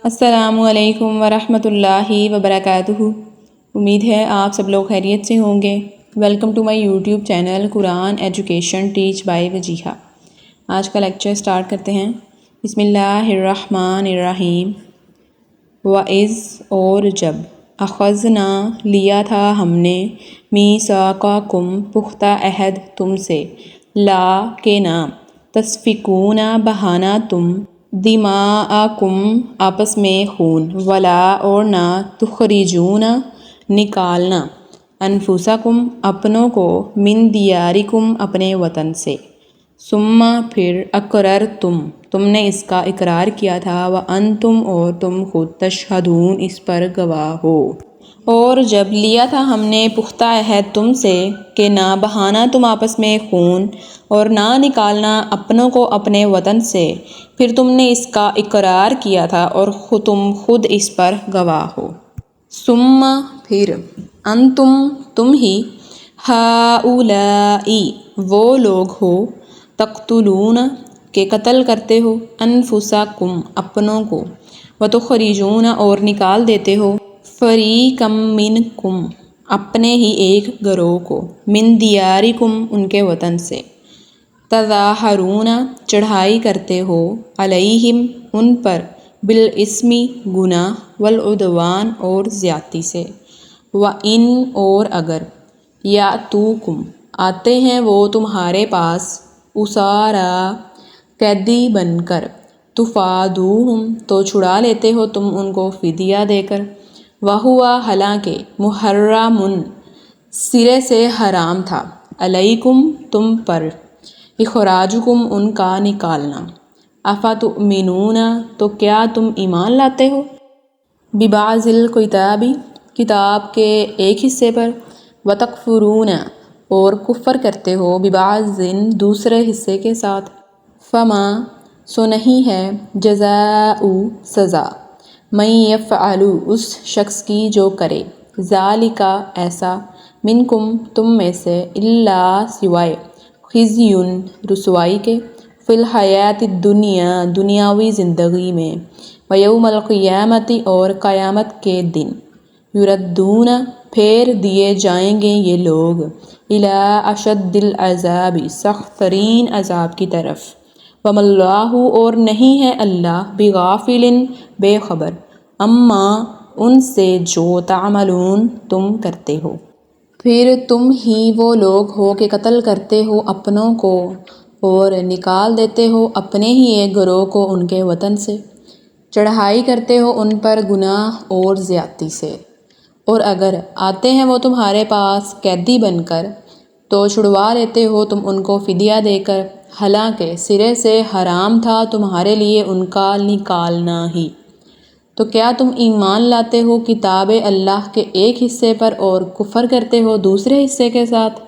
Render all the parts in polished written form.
السلام علیکم ورحمۃ اللہ وبرکاتہ۔ امید ہے آپ سب لوگ خیریت سے ہوں گے۔ Welcome to my YouTube channel Quran education teach by Wajiha. آج کا لیکچر سٹارٹ کرتے ہیں۔ بسم اللہ الرحمن الرحیم۔ وَإِذْ اور جب، اخذنا لیا تھا ہم نے، میثاقکم پختہ عہد تم سے، لا کے نام، تسفکون بہانا تم، دماءکم آپس میں خون، ولا اور نہ، تخرجون نکالنا، انفسکم اپنوں کو، من دیارکم اپنے وطن سے، ثم پھر، اقررتم تم نے اس کا اقرار کیا تھا، وانتم اور تم خود، تشہدون اس پر گواہ ہو۔ اور جب لیا تھا ہم نے پختہ عہد تم سے کہ نہ بہانا تم آپس میں خون اور نہ نکالنا اپنوں کو اپنے وطن سے، پھر تم نے اس کا اقرار کیا تھا اور تم خود اس پر گواہ ہو۔ ثم پھر، انتم تم ہی، ہؤلاء وہ لوگ ہو، تقتلون کہ قتل کرتے ہو، انفسکم اپنوں کو، وتخرجون اور نکال دیتے ہو، فریقا منکم اپنے ہی ایک گروہ کو، من دیارکم ان کے وطن سے، تظاہرون چڑھائی کرتے ہو، علیہم ان پر، بالاسم گناہ، والعدوان اور زیادتی سے، وَإِنْ اور اگر، یأتوکم آتے ہیں وہ تمہارے پاس، اسارا قیدی بن کر، تفادوہم تو چھڑا لیتے ہو تم ان کو فدیہ دے کر، وَهُوَ حالانکہ، محرم سرے سے حرام تھا، علیکم تم پر، اخراجکم ان کا نکالنا، افتؤمنون تو کیا تم ایمان لاتے ہو، ببعض الکتاب کتاب کے ایک حصے پر، وتکفرون اور کفر کرتے ہو، ببعض دوسرے حصے کے ساتھ، فما سو نہیں ہے، جزاء سزا، من یفعل اس شخص کی جو کرے، ذالک ایسا، منکم تم میں سے، الا سوائے، خزی رسوائی کے، فی الحیات الدنیا دنیاوی زندگی میں، ویوم القیامت اور قیامت کے دن، یردون پھیر دیے جائیں گے یہ لوگ، الی اشد العذاب سخت ترین عذاب کی طرف، وما اللہ اور نہیں ہے اللہ، بغافل بے خبر، اما ان سے جو تعملون تم کرتے ہو۔ پھر تم ہی وہ لوگ ہو کہ قتل کرتے ہو اپنوں کو اور نکال دیتے ہو اپنے ہی ایک گروہ کو ان کے وطن سے، چڑھائی کرتے ہو ان پر گناہ اور زیادتی سے، اور اگر آتے ہیں وہ تمہارے پاس قیدی بن کر تو چھڑوا لیتے ہو تم ان کو فدیہ دے کر، حالانکہ سرے سے حرام تھا تمہارے لیے ان کا نکالنا ہی، تو کیا تم ایمان لاتے ہو کتاب اللہ کے ایک حصے پر اور کفر کرتے ہو دوسرے حصے کے ساتھ،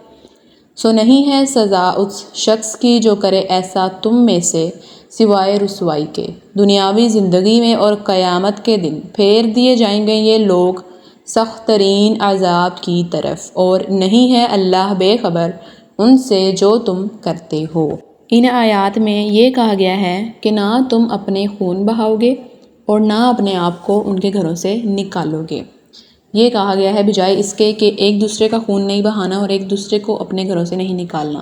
سو نہیں ہے سزا اس شخص کی جو کرے ایسا تم میں سے، سوائے رسوائی کے، دنیاوی زندگی میں اور قیامت کے دن پھیر دیے جائیں گے یہ لوگ سخت ترین عذاب کی طرف، اور نہیں ہے اللہ بے خبر ان سے جو تم کرتے ہو۔ ان آیات میں یہ کہا گیا ہے کہ نہ تم اپنے خون بہاؤ گے اور نہ اپنے آپ کو ان کے گھروں سے نکالو گے۔ یہ کہا گیا ہے بجائے اس کے کہ ایک دوسرے کا خون نہیں بہانا اور ایک دوسرے کو اپنے گھروں سے نہیں نکالنا،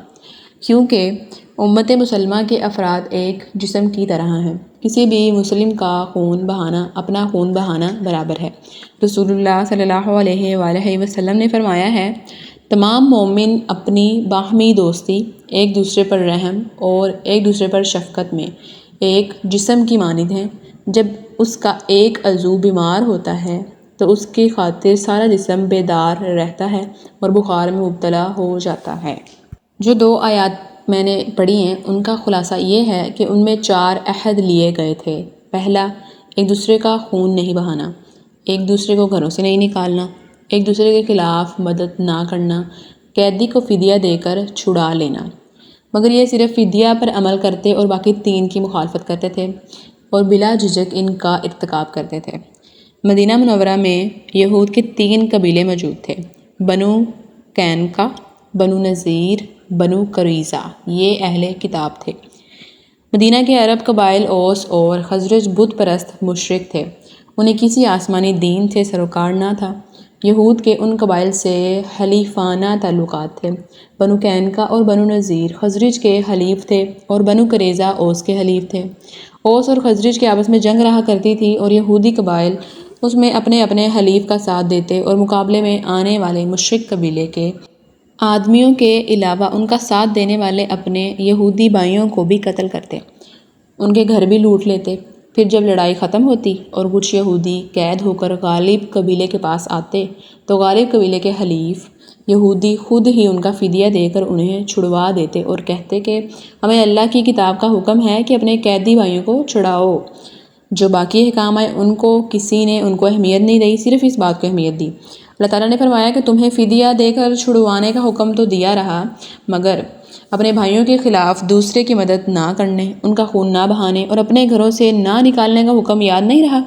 کیونکہ امت مسلمہ کے افراد ایک جسم کی طرح ہیں، کسی بھی مسلم کا خون بہانا اپنا خون بہانا برابر ہے۔ رسول اللہ صلی اللہ علیہ وآلہ وسلم نے فرمایا ہے، تمام مومن اپنی باہمی دوستی، ایک دوسرے پر رحم اور ایک دوسرے پر شفقت میں ایک جسم کی مانند ہیں۔ جب اس کا ایک عضو بیمار ہوتا ہے تو اس کی خاطر سارا جسم بیدار رہتا ہے اور بخار میں مبتلا ہو جاتا ہے۔ جو دو آیات میں نے پڑھی ہیں ان کا خلاصہ یہ ہے کہ ان میں 4 عہد لیے گئے تھے۔ پہلا، ایک دوسرے کا خون نہیں بہانا، ایک دوسرے کو گھروں سے نہیں نکالنا، ایک دوسرے کے خلاف مدد نہ کرنا، قیدی کو فدیہ دے کر چھڑا لینا، مگر یہ صرف فدیہ پر عمل کرتے اور باقی 3 کی مخالفت کرتے تھے اور بلا جھجک ان کا ارتکاب کرتے تھے۔ مدینہ منورہ میں یہود کے 3 قبیلے موجود تھے، بنو قینقاع، بنو نذیر، بنو قریظہ، یہ اہل کتاب تھے۔ مدینہ کے عرب قبائل اوس اور خزرج بت پرست مشرک تھے، انہیں کسی آسمانی دین سے سروکار نہ تھا۔ یہود کے ان قبائل سے حلیفانہ تعلقات تھے۔ بنو قینقاع اور بنو نذیر خزرج کے حلیف تھے اور بنو قریظہ اوس کے حلیف تھے۔ اوس اور خزرج کے آپس میں جنگ رہا کرتی تھی اور یہودی قبائل اس میں اپنے اپنے حلیف کا ساتھ دیتے اور مقابلے میں آنے والے مشرک قبیلے کے آدمیوں کے علاوہ ان کا ساتھ دینے والے اپنے یہودی بھائیوں کو بھی قتل کرتے، ان کے گھر بھی لوٹ لیتے۔ پھر جب لڑائی ختم ہوتی اور کچھ یہودی قید ہو کر غالب قبیلے کے پاس آتے تو غالب قبیلے کے حلیف یہودی خود ہی ان کا فدیہ دے کر انہیں چھڑوا دیتے اور کہتے کہ ہمیں اللہ کی کتاب کا حکم ہے کہ اپنے قیدی بھائیوں کو چھڑاؤ۔ جو باقی حکام آئے ان کو کسی نے ان کو اہمیت نہیں دی، صرف اس بات کو اہمیت دی۔ اللہ تعالیٰ نے فرمایا کہ تمہیں فدیہ دے کر چھڑوانے کا حکم تو دیا رہا، مگر اپنے بھائیوں کے خلاف دوسرے کی مدد نہ کرنے، ان کا خون نہ بہانے اور اپنے گھروں سے نہ نکالنے کا حکم یاد نہیں رہا،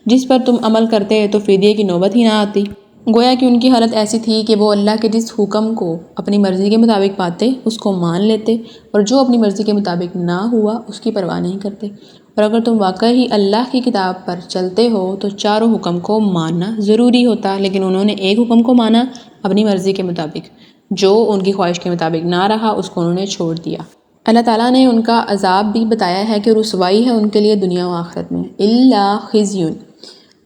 جس پر تم عمل کرتے تو فدیے کی نوبت ہی نہ آتی۔ گویا کہ ان کی حالت ایسی تھی کہ وہ اللہ کے جس حکم کو اپنی مرضی کے مطابق پاتے اس کو مان لیتے اور جو اپنی مرضی کے مطابق نہ ہوا اس کی پرواہ نہیں کرتے۔ اور اگر تم واقعی اللہ کی کتاب پر چلتے ہو تو چاروں حکم کو ماننا ضروری ہوتا، لیکن انہوں نے ایک حکم کو مانا اپنی مرضی کے مطابق، جو ان کی خواہش کے مطابق نہ رہا اس کو انہوں نے چھوڑ دیا۔ اللہ تعالیٰ نے ان کا عذاب بھی بتایا ہے کہ رسوائی ہے ان کے لیے دنیا و آخرت میں۔ الا خزیٌ،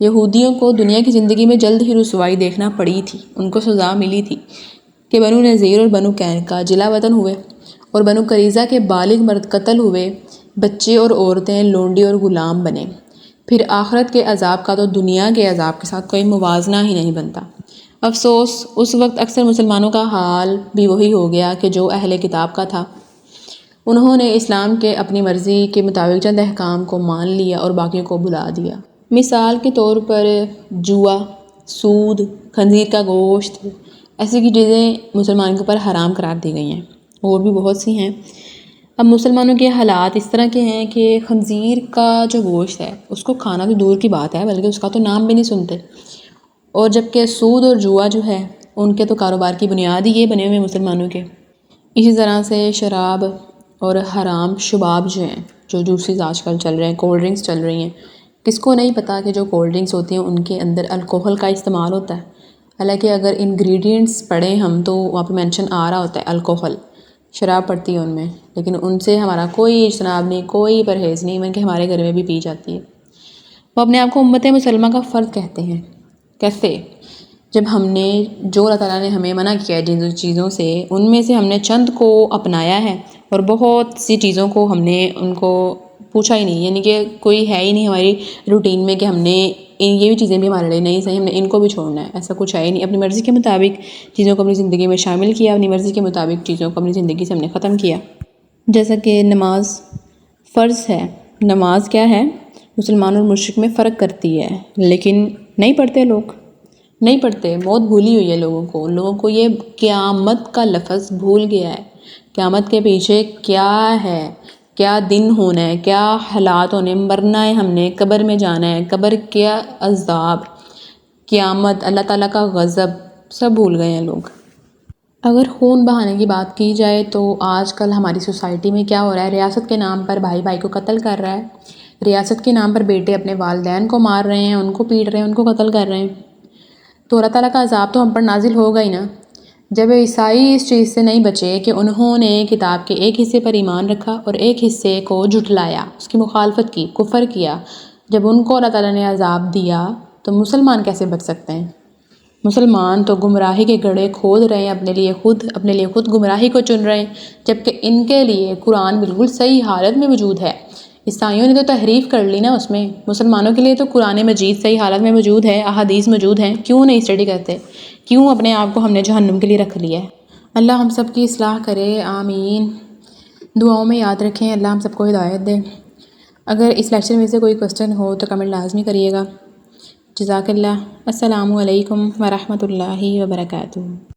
یہودیوں کو دنیا کی زندگی میں جلد ہی رسوائی دیکھنا پڑی تھی، ان کو سزا ملی تھی کہ بنو نذیر اور بنو قینقاع جلا وطن ہوئے اور بنو قریظہ کے بالغ مرد قتل ہوئے، بچے اور عورتیں لونڈی اور غلام بنے۔ پھر آخرت کے عذاب کا تو دنیا کے عذاب کے ساتھ کوئی موازنہ ہی نہیں بنتا۔ افسوس، اس وقت اکثر مسلمانوں کا حال بھی وہی ہو گیا کہ جو اہل کتاب کا تھا۔ انہوں نے اسلام کے اپنی مرضی کے مطابق چند احکام کو مان لیا اور باقیوں کو بھلا دیا۔ مثال کے طور پر جوا، سود، خنزیر کا گوشت، ایسی کی چیزیں مسلمان کے اوپر حرام قرار دی گئی ہیں، اور بھی بہت سی ہیں۔ اب مسلمانوں کے حالات اس طرح کے ہیں کہ خنزیر کا جو گوشت ہے اس کو کھانا تو دور کی بات ہے، بلکہ اس کا تو نام بھی نہیں سنتے، اور جبکہ سود اور جوا جو ہے ان کے تو کاروبار کی بنیاد ہی یہ بنے ہوئے مسلمانوں کے۔ اسی طرح سے شراب اور حرام شباب جو ہیں، جو جوسز آج کل چل رہے ہیں، کولڈ ڈرنکس چل رہی ہیں، کس کو نہیں پتہ کہ جو کولڈ ڈرنکس ہوتی ہیں ان کے اندر الکوہل کا استعمال ہوتا ہے۔ حالانکہ اگر انگریڈینٹس پڑھیں ہم تو وہاں پہ مینشن آ رہا ہوتا ہے الکوہل، شراب پڑتی ہے ان میں، لیکن ان سے ہمارا کوئی اجتناب نہیں، کوئی پرہیز نہیں، ایون کہ ہمارے گھر میں بھی پی جاتی ہے۔ وہ اپنے آپ کو امت مسلمہ کا فرد کہتے ہیں۔ کیسے؟ جب ہم نے جو اللہ تعالیٰ نے ہمیں منع کیا ہے جن چیزوں سے، ان میں سے ہم نے چند کو اپنایا ہے اور بہت سی چیزوں کو ہم نے ان کو پوچھا ہی نہیں، یعنی کہ کوئی ہے ہی نہیں ہماری روٹین میں کہ ہم نے یہ بھی چیزیں بھی ہمارے لیے نہیں صحیح، ہم نے ان کو بھی چھوڑنا ہے، ایسا کچھ ہے ہی نہیں۔ اپنی مرضی کے مطابق چیزوں کو اپنی زندگی میں شامل کیا، اپنی مرضی کے مطابق چیزوں کو اپنی زندگی سے ہم نے ختم کیا۔ جیسا کہ نماز فرض ہے، نماز کیا ہے؟ مسلمان اور مشرک میں فرق کرتی ہے، لیکن نہیں پڑھتے لوگ، نہیں پڑھتے، موت بھولی ہوئی ہے لوگوں کو یہ قیامت کا لفظ بھول گیا ہے۔ قیامت کے پیچھے کیا ہے، کیا دن ہونا ہے، کیا حالات ہونے، مرنا ہے ہم نے، قبر میں جانا ہے، قبر کیا عذاب، قیامت، اللہ تعالیٰ کا غضب، سب بھول گئے ہیں لوگ۔ اگر خون بہانے کی بات کی جائے تو آج کل ہماری سوسائٹی میں کیا ہو رہا ہے، ریاست کے نام پر بھائی بھائی کو قتل کر رہا ہے، ریاست کے نام پر بیٹے اپنے والدین کو مار رہے ہیں، ان کو پیٹ رہے ہیں، ان کو قتل کر رہے ہیں۔ تو اللہ تعالیٰ کا عذاب تو ہم پر نازل ہوگا ہی نا۔ جب عیسائی اس چیز سے نہیں بچے کہ انہوں نے کتاب کے ایک حصے پر ایمان رکھا اور ایک حصے کو جھٹلایا، اس کی مخالفت کی، کفر کیا، جب ان کو اللہ تعالیٰ نے عذاب دیا تو مسلمان کیسے بچ سکتے ہیں؟ مسلمان تو گمراہی کے گڑھے کھود رہے ہیں، اپنے لیے خود گمراہی کو چن رہے ہیں، جبکہ ان کے لیے قرآن بالکل صحیح حالت میں موجود ہے۔ عیسائیوں نے تو تحریف کر لی نا اس میں، مسلمانوں کے لیے تو قرآن مجید صحیح حالت میں موجود ہے، احادیث موجود ہیں، کیوں نہیں اسٹڈی کرتے؟ کیوں اپنے آپ کو ہم نے جہنم کے لیے رکھ لیا ہے؟ اللہ ہم سب کی اصلاح کرے، آمین۔ دعاؤں میں یاد رکھیں، اللہ ہم سب کو ہدایت دے۔ اگر اس لیکچر میں سے کوئی کوسچن ہو تو کمنٹ لازمی کریے گا۔ جزاک اللہ۔ السلام علیکم ورحمۃ اللہ وبرکاتہ۔